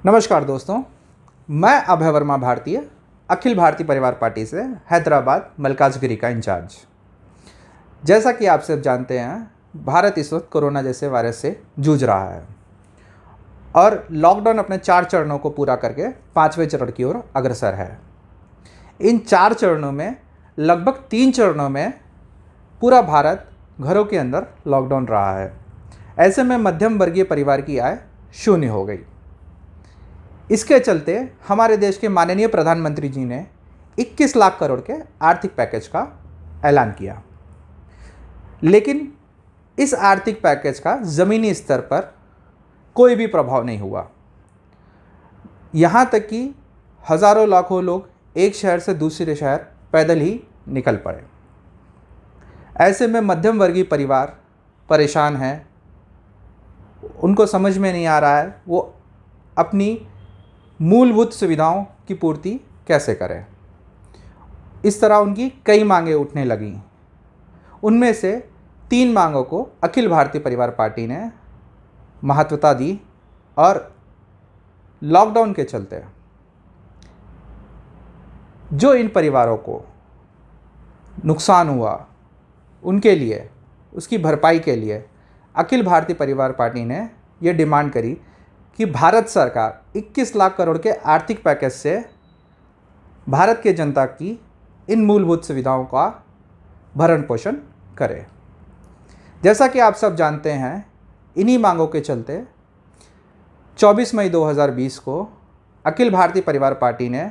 नमस्कार दोस्तों, मैं अभय वर्मा भारतीय अखिल भारतीय परिवार पार्टी से हैदराबाद मल्काजगिरी का इंचार्ज। जैसा कि आप सब जानते हैं, भारत इस वक्त कोरोना जैसे वायरस से जूझ रहा है और लॉकडाउन अपने 4 चरणों को पूरा करके 5वें चरण की ओर अग्रसर है। इन 4 चरणों में लगभग 3 चरणों में पूरा भारत घरों के अंदर लॉकडाउन रहा है। ऐसे में मध्यम वर्गीय परिवार की आय शून्य हो गई। इसके चलते हमारे देश के माननीय प्रधानमंत्री जी ने 21 लाख करोड़ के आर्थिक पैकेज का ऐलान किया, लेकिन इस आर्थिक पैकेज का ज़मीनी स्तर पर कोई भी प्रभाव नहीं हुआ। यहाँ तक कि हज़ारों लाखों लोग एक शहर से दूसरे शहर पैदल ही निकल पड़े। ऐसे में मध्यम वर्गीय परिवार परेशान हैं, उनको समझ में नहीं आ रहा है वो अपनी मूलभूत सुविधाओं की पूर्ति कैसे करें। इस तरह उनकी कई मांगें उठने लगीं। उनमें से 3 मांगों को अखिल भारतीय परिवार पार्टी ने महत्वता दी और लॉकडाउन के चलते जो इन परिवारों को नुकसान हुआ उनके लिए, उसकी भरपाई के लिए अखिल भारतीय परिवार पार्टी ने ये डिमांड करी कि भारत सरकार 21 लाख करोड़ के आर्थिक पैकेज से भारत के जनता की इन मूलभूत सुविधाओं का भरण पोषण करे। जैसा कि आप सब जानते हैं, इन्हीं मांगों के चलते 24 मई 2020 को अखिल भारतीय परिवार पार्टी ने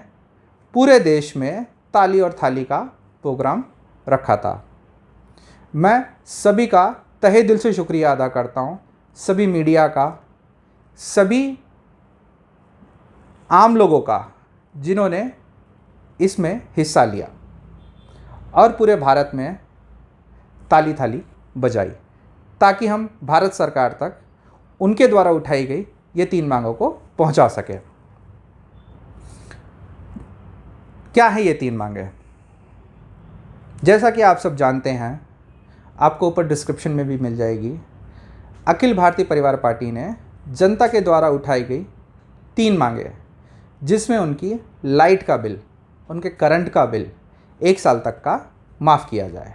पूरे देश में ताली और थाली का प्रोग्राम रखा था। मैं सभी का तहे दिल से शुक्रिया अदा करता हूँ, सभी मीडिया का, सभी आम लोगों का जिन्होंने इसमें हिस्सा लिया और पूरे भारत में ताली थाली बजाई, ताकि हम भारत सरकार तक उनके द्वारा उठाई गई ये 3 मांगों को पहुंचा सके। क्या है ये 3 मांगें? जैसा कि आप सब जानते हैं, आपको ऊपर डिस्क्रिप्शन में भी मिल जाएगी। अखिल भारतीय परिवार पार्टी ने जनता के द्वारा उठाई गई 3 मांगें, जिसमें उनकी लाइट का बिल, उनके करंट का बिल 1 साल तक का माफ़ किया जाए।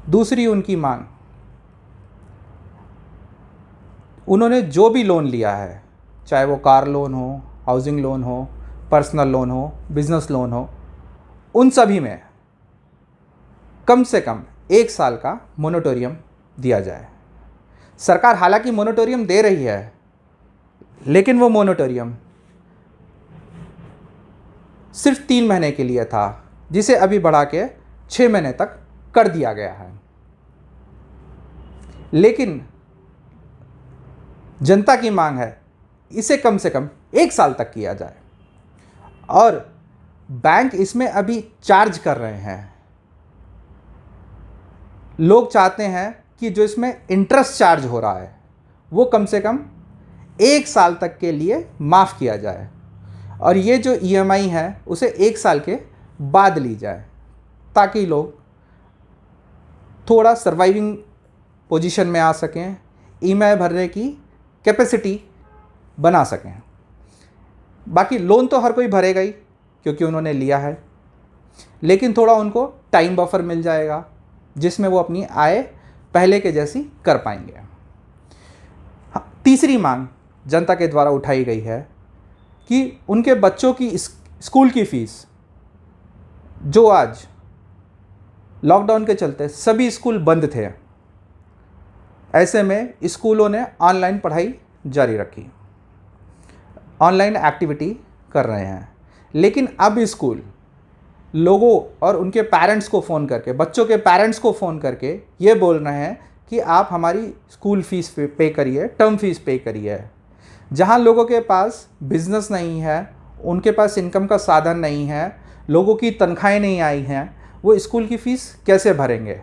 दूसरी उनकी मांग, उन्होंने जो भी लोन लिया है, चाहे वो कार लोन हो, हाउसिंग लोन हो, पर्सनल लोन हो, बिजनेस लोन हो, उन सभी में कम से कम 1 साल का मोरेटोरियम दिया जाए। सरकार हालांकि मोरेटोरियम दे रही है, लेकिन वो मोरेटोरियम सिर्फ 3 महीने के लिए था, जिसे अभी बढ़ा के 6 महीने तक कर दिया गया है। लेकिन जनता की मांग है इसे कम से कम 1 साल तक किया जाए। और बैंक इसमें अभी चार्ज कर रहे हैं। लोग चाहते हैं कि जो इसमें इंटरेस्ट चार्ज हो रहा है वो कम से कम 1 साल तक के लिए माफ़ किया जाए, और ये जो EMI है उसे 1 साल के बाद ली जाए, ताकि लोग थोड़ा सर्वाइविंग पोजीशन में आ सकें, EMI भरने की कैपेसिटी बना सकें। बाकी लोन तो हर कोई भरेगा ही, क्योंकि उन्होंने लिया है, लेकिन थोड़ा उनको टाइम बफर मिल जाएगा, जिसमें वो अपनी आय पहले के जैसी कर पाएंगे। तीसरी मांग जनता के द्वारा उठाई गई है कि उनके बच्चों की स्कूल की फ़ीस, जो आज लॉकडाउन के चलते सभी स्कूल बंद थे, ऐसे में स्कूलों ने ऑनलाइन पढ़ाई जारी रखी, ऑनलाइन एक्टिविटी कर रहे हैं। लेकिन अब स्कूल लोगों और उनके पेरेंट्स को फ़ोन करके, बच्चों के पेरेंट्स को फ़ोन करके ये बोल रहे हैं कि आप हमारी स्कूल फ़ीस पे करिए, टर्म फीस पे करिए। जहाँ लोगों के पास बिज़नेस नहीं है, उनके पास इनकम का साधन नहीं है, लोगों की तनख्वाहें नहीं आई हैं, वो स्कूल की फ़ीस कैसे भरेंगे?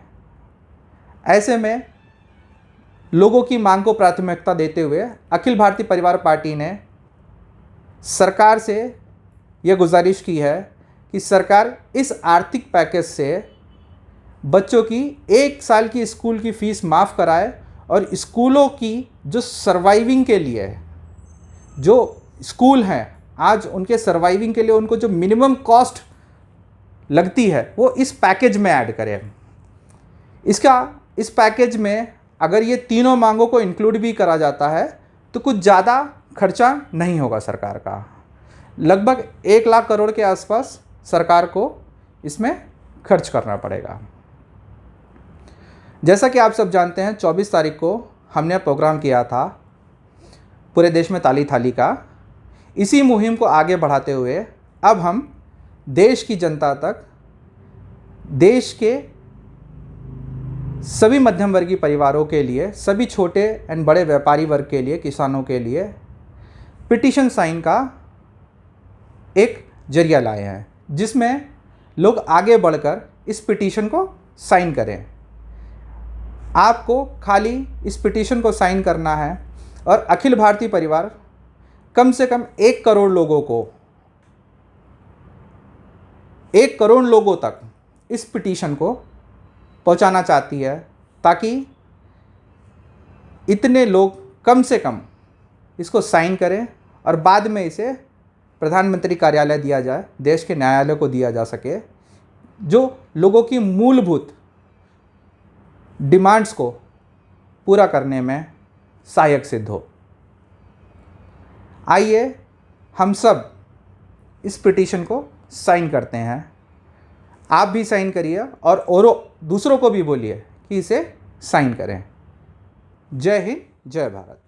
ऐसे में लोगों की मांग को प्राथमिकता देते हुए अखिल भारतीय परिवार पार्टी ने सरकार से यह गुजारिश की है कि सरकार इस आर्थिक पैकेज से बच्चों की 1 साल की स्कूल की फ़ीस माफ़ कराए और स्कूलों की जो सर्वाइविंग के लिए जो स्कूल हैं, आज उनके सर्वाइविंग के लिए उनको जो मिनिमम कॉस्ट लगती है वो इस पैकेज में ऐड करें। इस पैकेज में अगर ये तीनों मांगों को इंक्लूड भी करा जाता है तो कुछ ज़्यादा खर्चा नहीं होगा सरकार का। लगभग 1 लाख करोड़ के आसपास सरकार को इसमें खर्च करना पड़ेगा। जैसा कि आप सब जानते हैं 24 तारीख को हमने प्रोग्राम किया था पूरे देश में ताली थाली का। इसी मुहिम को आगे बढ़ाते हुए अब हम देश की जनता तक, देश के सभी मध्यम वर्गीय परिवारों के लिए, सभी छोटे एंड बड़े व्यापारी वर्ग के लिए, किसानों के लिए पिटीशन साइन का एक जरिया लाए हैं, जिसमें लोग आगे बढ़कर इस पिटीशन को साइन करें। आपको खाली इस पिटीशन को साइन करना है और अखिल भारतीय परिवार कम से कम 1 करोड़ लोगों को, 1 करोड़ लोगों तक इस पिटीशन को पहुंचाना चाहती है, ताकि इतने लोग कम से कम इसको साइन करें और बाद में इसे प्रधानमंत्री कार्यालय दिया जाए, देश के न्यायालय को दिया जा सके, जो लोगों की मूलभूत डिमांड्स को पूरा करने में सहायक सिद्ध हो। आइए हम सब इस पिटीशन को साइन करते हैं। आप भी साइन करिए और दूसरों को भी बोलिए कि इसे साइन करें। जय हिंद, जय भारत।